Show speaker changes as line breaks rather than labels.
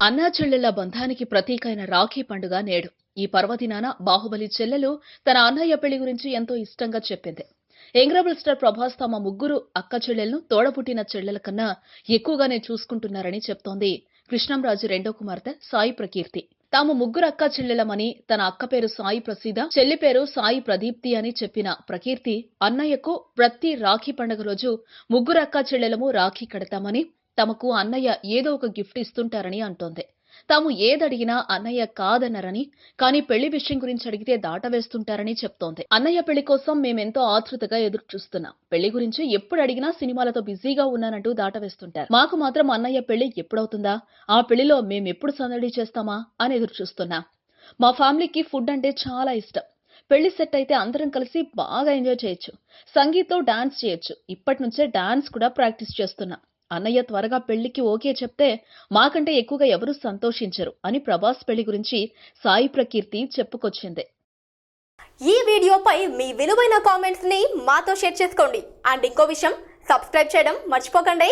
అన్నా చెల్లెళ్ల బంధానికి ప్రతీకైన రాఖీ పండుగ నేడు. ఈ పర్వదినాన బాహుబలి చెల్లెలు తన అన్నయ్య పెళ్లి గురించి ఎంతో ఇష్టంగా చెప్పింది. యంగ్రెబల్ స్టార్ ప్రభాస్ తమ ముగ్గురు అక్క చెల్లెలను తోడపుట్టిన చెల్లెల కన్నా ఎక్కువగానే చూసుకుంటున్నారని చెప్తోంది కృష్ణంరాజు రెండో కుమార్తె సాయి ప్రకీర్తి. తాము ముగ్గురు అక్క చెల్లెలమని, తన అక్క పేరు సాయి ప్రసీద, చెల్లి పేరు సాయి ప్రదీప్తి అని చెప్పిన ప్రకీర్తి అన్నయ్యకు ప్రతి రాఖీ పండుగ రోజు ముగ్గురు అక్క చెల్లెలము రాఖీ కడతామని, తమకు అన్నయ్య ఏదో ఒక గిఫ్ట్ ఇస్తుంటారని అంటోంది. తాము ఏదడిగినా అన్నయ్య కాదనరని, కానీ పెళ్లి విషయం గురించి అడిగితే దాటవేస్తుంటారని చెప్తోంది. అన్నయ్య పెళ్లి కోసం మేమెంతో ఆతృతగా ఎదురు చూస్తున్నాం. పెళ్లి గురించి ఎప్పుడు అడిగినా సినిమాలతో బిజీగా ఉన్నానంటూ దాటవేస్తుంటారు. మాకు మాత్రం అన్నయ్య పెళ్లి ఎప్పుడవుతుందా, ఆ పెళ్లిలో మేమెప్పుడు సందడి చేస్తామా అని ఎదురు చూస్తున్నాం. మా ఫ్యామిలీకి ఫుడ్ అంటే చాలా ఇష్టం. పెళ్లి సెట్ అయితే అందరం కలిసి బాగా ఎంజాయ్ చేయొచ్చు. సంగీత్తో డాన్స్ చేయొచ్చు. ఇప్పటి నుంచే డాన్స్ కూడా ప్రాక్టీస్ చేస్తున్నా. అన్నయ్య త్వరగా పెళ్లికి ఓకే చెప్తే మాకంటే ఎక్కువగా ఎవరూ సంతోషించరు అని ప్రభాస్ పెళ్లి గురించి సాయి ప్రకీర్తి చెప్పుకొచ్చింది.
ఈ వీడియోపై మీ విలువైన కామెంట్స్ ని మాతో షేర్ చేసుకోండి. అండ్ ఇంకో విషయం, సబ్స్క్రైబ్ చేయడం మర్చిపోకండి.